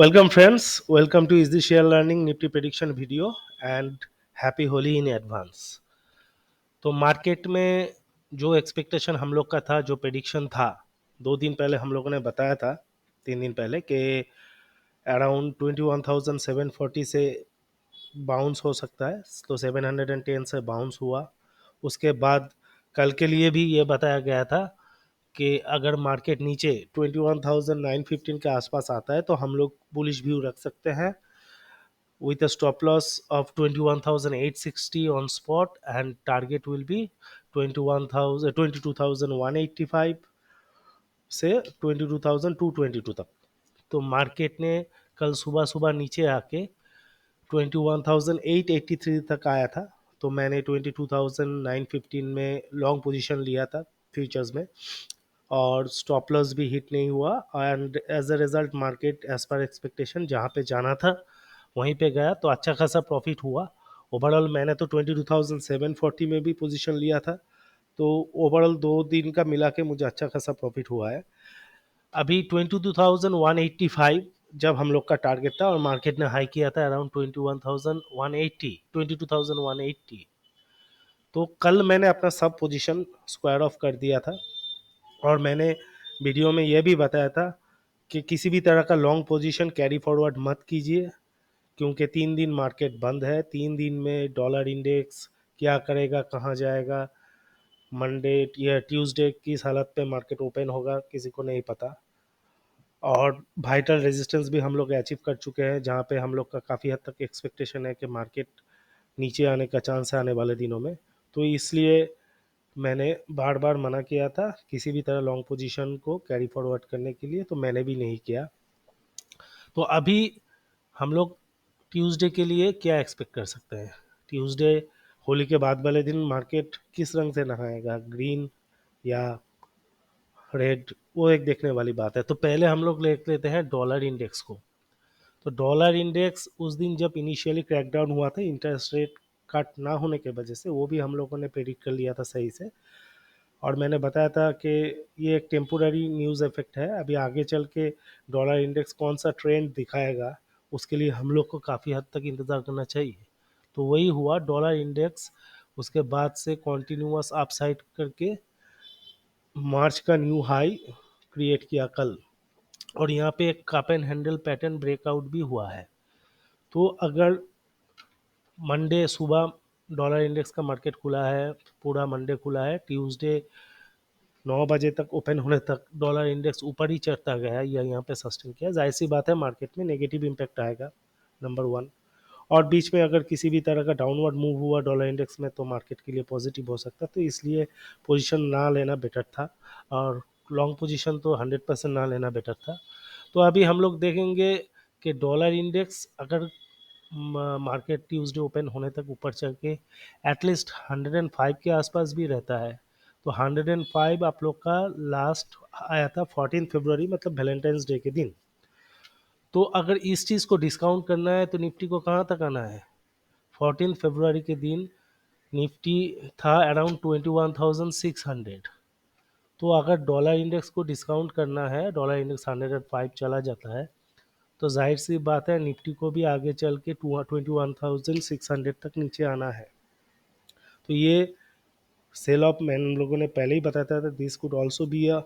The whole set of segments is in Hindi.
Welcome friends, welcome to Easy Share Learning Nifty Prediction video and Happy Holi in advance। तो मार्केट में जो एक्सपेक्टेशन हम लोग का था, जो प्रेडिक्शन था, 2 दिन पहले हम लोगों ने बताया था, 3 दिन पहले कि अराउंड 21,740 से बाउंस हो सकता है। तो 710 से बाउंस हुआ। उसके बाद कल के लिए भी ये बताया गया था कि अगर मार्केट नीचे 21,915 के आसपास आता है तो हम लोग बुलिश व्यू रख सकते हैं with a stop loss of 21,860 on spot and target will be 21,000 22,185 से 22,222 तक। तो मार्केट ने कल सुबह सुबह नीचे आके 21,883 तक आया था। तो मैंने 22,915 में लॉन्ग पोजीशन लिया था फ्यूचर्स में, और स्टॉप लॉस भी हिट नहीं हुआ and as a result market as per expectation जहाँ पे जाना था वहीं पे गया, तो अच्छा खासा प्रॉफिट हुआ। ओवरऑल मैंने तो 22,740 में भी पोजीशन लिया था, तो ओवरऑल 2 दिन का मिला के मुझे अच्छा खासा प्रॉफिट हुआ है। अभी 22,185 जब हम लोग का टारगेट था और मार्केट ने हाई किया था अराउंड 21,180 22,180। तो कल मैंने अपना सब पोजीशन स्क्वायर ऑफ कर दिया था और मैंने वीडियो में यह भी बताया था कि किसी भी तरह का लॉन्ग पोजीशन कैरी फॉरवर्ड मत कीजिए, क्योंकि 3 दिन मार्केट बंद है। 3 दिन में डॉलर इंडेक्स क्या करेगा, कहाँ जाएगा, मंडे या ट्यूसडे किस हालत पे मार्केट ओपन होगा किसी को नहीं पता। और वाइटल रेजिस्टेंस भी हम लोग अचीव कर चुके हैं, जहाँ पे हम लोग का काफ़ी हद तक एक्सपेक्टेशन है कि मार्केट नीचे आने का चांस है आने वाले दिनों में। तो इसलिए मैंने बार बार मना किया था किसी भी तरह लॉन्ग पोजीशन को कैरी फॉरवर्ड करने के लिए, तो मैंने भी नहीं किया। तो अभी हम लोग ट्यूसडे के लिए क्या एक्सपेक्ट कर सकते हैं? ट्यूसडे होली के बाद वाले दिन मार्केट किस रंग से नहाएगा, ग्रीन या रेड, वो एक देखने वाली बात है। तो पहले हम लोग देख लेते हैं डॉलर इंडेक्स को। तो डॉलर इंडेक्स उस दिन जब इनिशियली क्रैकडाउन हुआ था इंटरेस्ट रेट कट ना होने के वजह से, वो भी हम लोगों ने प्रेडिक्ट कर लिया था सही से। और मैंने बताया था कि ये एक टेम्पोररी न्यूज़ इफेक्ट है, अभी आगे चल के डॉलर इंडेक्स कौन सा ट्रेंड दिखाएगा उसके लिए हम लोग को काफ़ी हद तक इंतज़ार करना चाहिए। तो वही हुआ, डॉलर इंडेक्स उसके बाद से कॉन्टीन्यूअस अपसाइड करके मार्च का न्यू हाई क्रिएट किया कल, और यहाँ पे एक cup and handle pattern breakout भी हुआ है। तो अगर मंडे सुबह डॉलर इंडेक्स का मार्केट खुला है, पूरा मंडे खुला है, ट्यूसडे 9 बजे तक ओपन होने तक डॉलर इंडेक्स ऊपर ही चढ़ता गया या यहाँ पे सस्टेन किया, जाहिर सी बात है मार्केट में नेगेटिव इम्पैक्ट आएगा, नंबर 1। और बीच में अगर किसी भी तरह का डाउनवर्ड मूव हुआ डॉलर इंडेक्स में तो मार्केट के लिए पॉजिटिव हो सकता है, तो इसलिए पोजीशन ना लेना बेटर था, और लॉन्ग पोजीशन तो 100% ना लेना बेटर था। तो अभी हम लोग देखेंगे कि डॉलर इंडेक्स अगर मार्केट ट्यूसडे ओपन होने तक ऊपर चल के एटलीस्ट 105 के आसपास भी रहता है, तो 105 आप लोग का लास्ट आया था 14 फरवरी, मतलब वैलेंटाइंस डे के दिन। तो अगर इस चीज़ को डिस्काउंट करना है तो निफ्टी को कहाँ तक आना है? 14 फरवरी के दिन निफ्टी था अराउंड 21,600। तो अगर डॉलर इंडेक्स को डिस्काउंट करना है, डॉलर इंडेक्स 105 चला जाता है, तो जाहिर सी बात है निफ्टी को भी आगे चल के 21,600 तक नीचे आना है। तो ये सेल ऑफ मैन हम लोगों ने पहले ही बताया था, this could also be a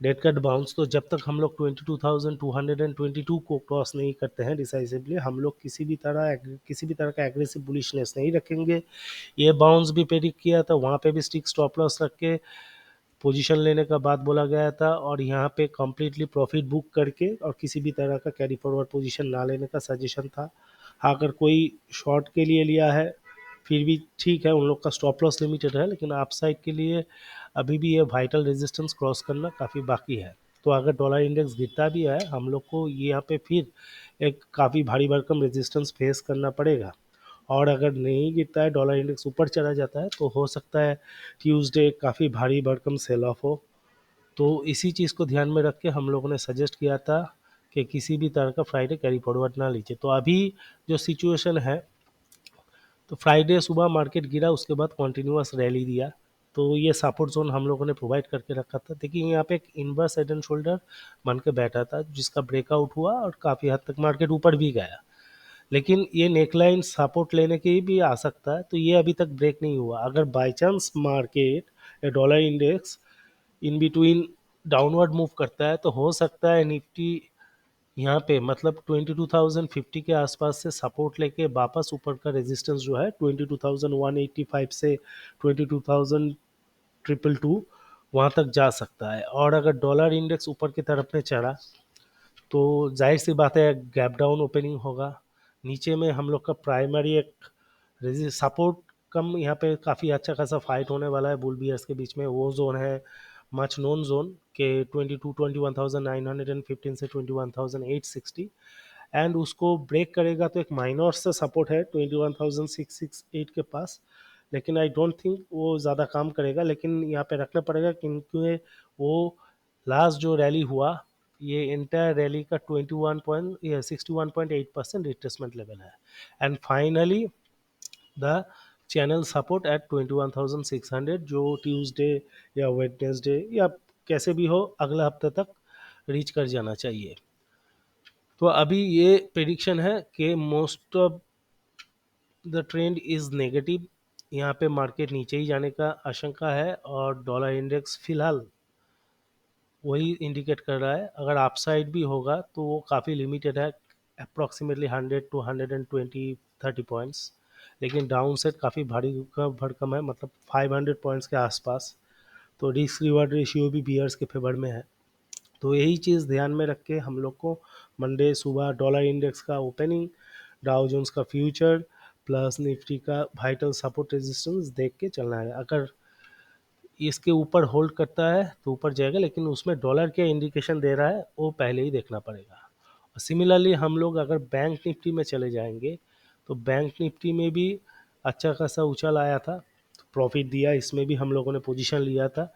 dead cut bounce. तो जब तक हम लोग 22,222 को क्रॉस नहीं करते हैं डिसाइसिवली, हम लोग किसी भी तरह का एग्रेसिव बुलिशनेस नहीं रखेंगे। ये बाउंस भी प्रेडिक्ट किया था, वहाँ पे भी स्टिक स्टॉप लॉस रख के पोजीशन लेने का बात बोला गया था, और यहाँ पे कम्प्लीटली प्रॉफिट बुक करके और किसी भी तरह का कैरी फॉरवर्ड पोजीशन ना लेने का सजेशन था। अगर कोई शॉर्ट के लिए लिया है फिर भी ठीक है, उन लोग का स्टॉप लॉस लिमिटेड है, लेकिन अपसाइड के लिए अभी भी ये वाइटल रेजिस्टेंस क्रॉस करना काफ़ी बाकी है। तो अगर डॉलर इंडेक्स गिरता भी है हम लोग को यहाँ पे फिर एक काफ़ी भारी भरकम रेजिस्टेंस फेस करना पड़ेगा। और अगर नहीं गिरता है, डॉलर इंडेक्स ऊपर चला जाता है, तो हो सकता है ट्यूसडे काफ़ी भारी भरकम सेल ऑफ हो। तो इसी चीज़ को ध्यान में रख के हम लोगों ने सजेस्ट किया था कि किसी भी तरह का फ्राइडे कैरी फॉरवर्ड ना लीजिए। तो अभी जो सिचुएशन है, तो फ्राइडे सुबह मार्केट गिरा, उसके बाद कॉन्टीन्यूअस रैली दिया, तो ये सपोर्ट जोन हम लोगों ने प्रोवाइड करके रखा था। देखिए यहाँ पे एक इनवर्स हेड एंड शोल्डर बन के बैठा था जिसका ब्रेकआउट हुआ और काफ़ी हद तक मार्केट ऊपर भी गया, लेकिन ये नेकलाइन सपोर्ट लेने के भी आ सकता है, तो ये अभी तक ब्रेक नहीं हुआ। अगर बाई चांस मार्केट या dollar index in between downward move करता है तो हो सकता है निफ्टी यहाँ पे मतलब 22,050 के आसपास से सपोर्ट लेके वापस ऊपर का रेजिस्टेंस जो है 22,185 से 22,222 वहाँ तक जा सकता है। और अगर डॉलर इंडेक्स ऊपर की तरफ में चढ़ा तो जाहिर सी बात है गैप डाउन ओपनिंग होगा। नीचे में हम लोग का प्राइमरी एक सपोर्ट कम, यहाँ पे काफ़ी अच्छा खासा फाइट होने वाला है बुल बियर्स के बीच में। वो जोन है मच नोन जोन के 21,915 से 21,860, एंड उसको ब्रेक करेगा तो एक माइनर से सपोर्ट है 21,668 के पास, लेकिन आई डोंट थिंक वो ज़्यादा काम करेगा। लेकिन यहाँ पे रखना पड़ेगा क्योंकि वो लास्ट जो रैली हुआ ये इंटायर रैली का 61.8% रिट्रेसमेंट लेवल है। And finally the channel support at 21,600 जो ट्यूसडे या वेडनेसडे या कैसे भी हो अगला हफ्ते तक रीच कर जाना चाहिए। तो अभी ये प्रेडिक्शन है कि most of the trend is negative, यहाँ पे मार्केट नीचे ही जाने का आशंका है और डॉलर इंडेक्स फिलहाल वही इंडिकेट कर रहा है। अगर अपसाइड भी होगा तो वो काफ़ी लिमिटेड है, अप्रॉक्सीमेटली 100 टू 120 30 पॉइंट्स, लेकिन डाउन साइड काफ़ी भारी भरकम है, मतलब 500 पॉइंट्स के आसपास। तो रिस्क रिवार्ड रेशियो भी बियर्स के फेवर में है। तो यही चीज़ ध्यान में रख के हम लोग को मंडे सुबह डॉलर इंडेक्स का ओपनिंग, डाउ जोन्स का फ्यूचर प्लस निफ्टी का वाइटल सपोर्ट रेजिस्टेंस देख के चलना है। अगर इसके ऊपर होल्ड करता है तो ऊपर जाएगा, लेकिन उसमें डॉलर क्या इंडिकेशन दे रहा है वो पहले ही देखना पड़ेगा। सिमिलरली हम लोग अगर बैंक निफ्टी में चले जाएंगे तो बैंक निफ्टी में भी अच्छा खासा उछाल आया था, तो प्रॉफिट दिया, इसमें भी हम लोगों ने पोजीशन लिया था।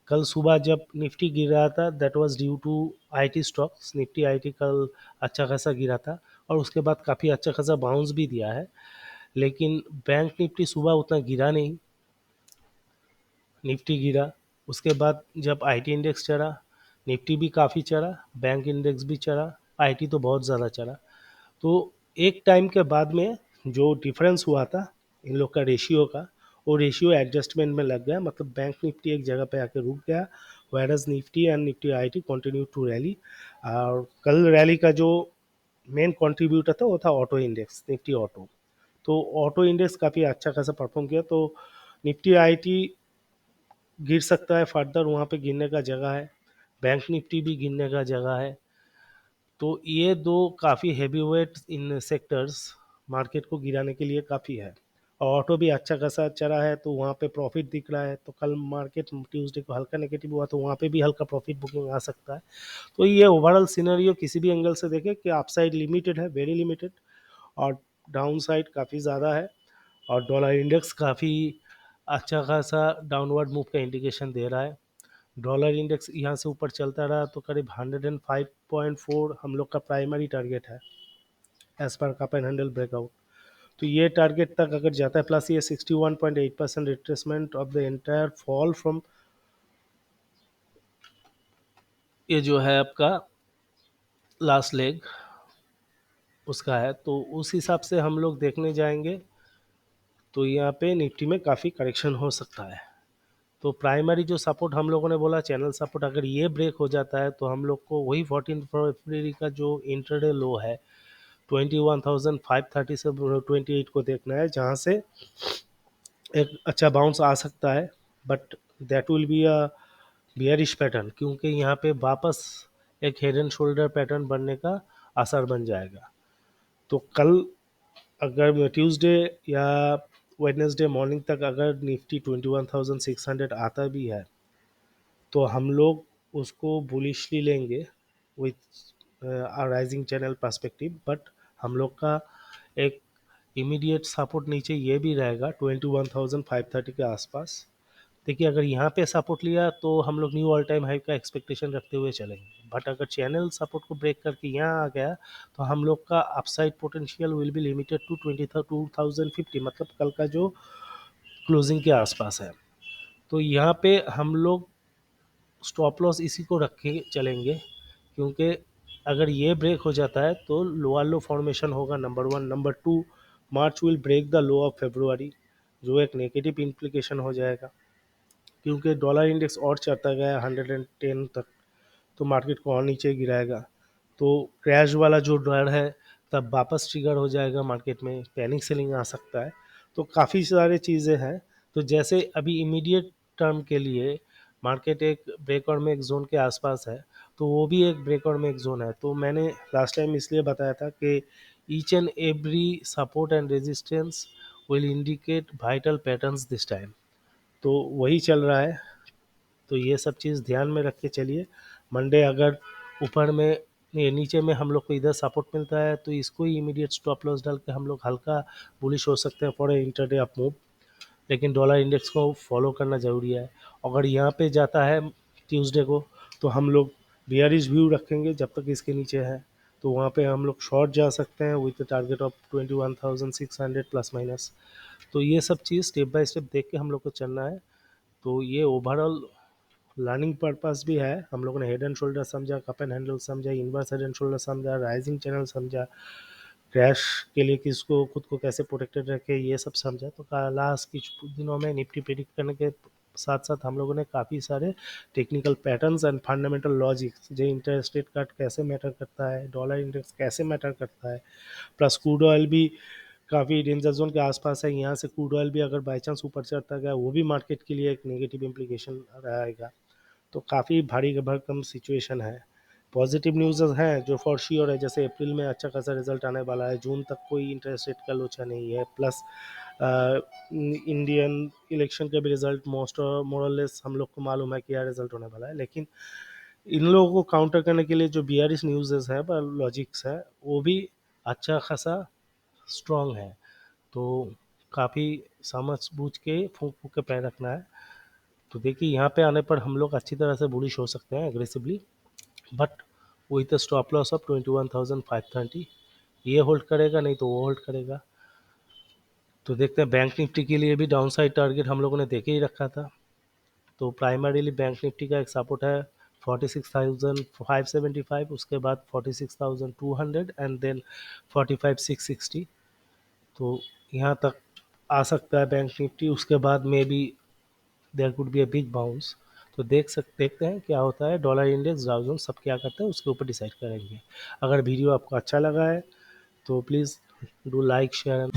कल सुबह जब निफ्टी गिर रहा था that was due to IT stocks, Nifty IT कल अच्छा खासा गिरा था और उसके बाद काफ़ी अच्छा खासा बाउंस भी दिया है। लेकिन बैंक निफ्टी सुबह उतना गिरा नहीं, निफ्टी गिरा। उसके बाद जब आईटी इंडेक्स चढ़ा, निफ्टी भी काफ़ी चढ़ा, बैंक इंडेक्स भी चढ़ा, आईटी तो बहुत ज़्यादा चढ़ा। तो एक टाइम के बाद में जो डिफरेंस हुआ था इन लोग का रेशियो का, वो रेशियो एडजस्टमेंट में लग गया, मतलब बैंक निफ्टी एक जगह पे आके रुक गया, whereas Nifty and Nifty IT continue to rally. और कल रैली का जो मेन कंट्रीब्यूटर था वो था ऑटो इंडेक्स, निफ्टी ऑटो। तो ऑटो इंडेक्स काफ़ी अच्छा खासा परफॉर्म किया। तो निफ्टी आईटी गिर सकता है फर्दर, वहाँ पे गिरने का जगह है, बैंक निफ्टी भी गिरने का जगह है। तो ये दो काफ़ी हैवी वेट इन सेक्टर्स मार्केट को गिराने के लिए काफ़ी है। और ऑटो भी अच्छा खासा चला है तो वहाँ पे प्रॉफिट दिख रहा है। तो कल मार्केट ट्यूसडे को हल्का नेगेटिव हुआ तो वहाँ पे भी हल्का प्रॉफिट बुकिंग आ सकता है। तो ये ओवरऑल सिनेरियो किसी भी एंगल से देखें कि अपसाइड लिमिटेड है, वेरी लिमिटेड, और डाउन साइड काफ़ी ज़्यादा है। और डॉलर इंडेक्स काफ़ी अच्छा खासा डाउनवर्ड मूव का इंडिकेशन दे रहा है। डॉलर इंडेक्स यहाँ से ऊपर चलता रहा तो करीब 105.4 हम लोग का प्राइमरी टारगेट है as per cup and handle breakout. तो ये टारगेट तक अगर जाता है, प्लस ये 61.8% retracement of the entire fall from ये जो है आपका लास्ट लेग उसका है, तो उस हिसाब से हम लोग देखने जाएंगे तो यहाँ पे निफ्टी में काफ़ी करेक्शन हो सकता है। तो प्राइमरी जो सपोर्ट हम लोगों ने बोला चैनल सपोर्ट, अगर ये ब्रेक हो जाता है तो हम लोग को वही 14 फरवरी का जो इंटरडे लो है 21,530 से 28 को देखना है, जहाँ से एक अच्छा बाउंस आ सकता है। But that will be a bearish pattern, क्योंकि यहाँ पे वापस एक हेड एंड शोल्डर पैटर्न बनने का असर बन जाएगा। तो कल अगर ट्यूसडे या वेडनेसडे मॉर्निंग तक अगर निफ्टी 21,600 आता भी है तो हम लोग उसको बुलिशली लेंगे with rising channel perspective. But हम लोग का एक इमीडिएट सपोर्ट नीचे ये भी रहेगा 21,530 के आसपास। देखिए अगर यहाँ पे सपोर्ट लिया तो हम लोग न्यू ऑल टाइम हाई का एक्सपेक्टेशन रखते हुए चलेंगे, बट अगर चैनल सपोर्ट को ब्रेक करके यहाँ आ गया तो हम लोग का upside potential will be limited to 22,050, मतलब कल का जो क्लोजिंग के आसपास है। तो यहाँ पे हम लोग स्टॉप लॉस इसी को रख के चलेंगे, क्योंकि अगर ये ब्रेक हो जाता है तो लोअर लो फॉर्मेशन होगा, number one. Number two, March will break the low of February, जो एक नेगेटिव इम्प्लीकेशन हो जाएगा, क्योंकि डॉलर इंडेक्स और चढ़ता गया 110 तक, तो मार्केट को और नीचे गिराएगा। तो क्रैश वाला जो डर है तब वापस ट्रिगर हो जाएगा, मार्केट में पैनिक सेलिंग आ सकता है। तो काफ़ी सारी चीज़ें हैं। तो जैसे अभी इमीडिएट टर्म के लिए मार्केट एक ब्रेक और में एक जोन के आसपास है, तो वो भी एक ब्रेक और में एक जोन है। तो मैंने लास्ट टाइम इसलिए बताया था कि each and every support and resistance will indicate vital patterns this time, तो वही चल रहा है। तो ये सब चीज़ ध्यान में रख के चलिए। मंडे अगर ऊपर में, ये नीचे में हम लोग को इधर सपोर्ट मिलता है तो इसको ही इमीडिएट स्टॉप लॉस डाल के हम लोग हल्का बुलिश हो सकते हैं फॉर इंटरडे अप मूव। लेकिन डॉलर इंडेक्स को फॉलो करना ज़रूरी है। अगर यहाँ पे जाता है ट्यूसडे को, तो हम लोग बियरिश व्यू रखेंगे जब तक इसके नीचे है। तो वहाँ पे हम लोग शॉर्ट जा सकते हैं with target of 21,600 plus minus. तो ये सब चीज़ स्टेप बाय स्टेप देख के हम लोग को चलना है। तो ये ओवरऑल लर्निंग पर्पस भी है। हम लोगों ने हेड एंड शोल्डर समझा, कप एंड हैंडल समझा, इन्वर्स हेड एंड शोल्डर समझा, राइजिंग चैनल समझा, क्रैश के लिए किसको खुद को कैसे प्रोटेक्टेड रखे, ये सब समझा। तो लास्ट कुछ दिनों में निफ्टी प्रिडिक्ट करने के साथ साथ हम लोगों ने काफ़ी सारे technical patterns and fundamental logics, जो इंटरेस्ट रेट कट कैसे मैटर करता है, डॉलर इंडेक्स कैसे मैटर करता है, प्लस क्रूड ऑयल भी काफ़ी डेंजर जोन के आसपास है। यहाँ से क्रूड ऑयल भी अगर बाई चांस ऊपर चढ़ता गया, वो भी मार्केट के लिए एक नेगेटिव इम्प्लीकेशन रहेगा। तो काफ़ी भारी भरकम सिचुएशन है। पॉजिटिव न्यूज़ हैं जो फॉर श्योर है, जैसे अप्रैल में अच्छा खासा रिजल्ट आने वाला है, जून तक कोई इंटरेस्ट रेट का लोचा नहीं है, प्लस इंडियन इलेक्शन के भी रिजल्ट मोस्ट मोरलेस हम लोग को मालूम है कि क्या रिजल्ट होने वाला है। लेकिन इन लोगों को काउंटर करने के लिए जो बियरिश न्यूज़ है, लॉजिक्स है, वो भी अच्छा खासा स्ट्रॉन्ग है। तो काफ़ी समझ बूझ के फूंक फूंक के पैर रखना है। तो देखिए यहाँ पे आने पर हम लोग अच्छी तरह से बुलिश हो सकते हैं aggressively, but with stop loss of 21,530। ये होल्ड करेगा, नहीं तो वो होल्ड करेगा। तो देखते हैं, बैंक निफ्टी के लिए भी डाउन साइड टारगेट हम लोगों ने देखे ही रखा था। तो प्राइमरीली बैंक निफ्टी का एक सपोर्ट है 46,575, उसके बाद 46,200 एंड देन 45,660। तो यहाँ तक आ सकता है बैंक निफ्टी, उसके बाद में भी there could be a big bounce. तो देखते हैं क्या होता है। डॉलर इंडेक्स, डाउ जोन्स सब क्या करते हैं उसके ऊपर डिसाइड करेंगे। अगर वीडियो आपको अच्छा लगा है तो प्लीज़ डू लाइक शेयर।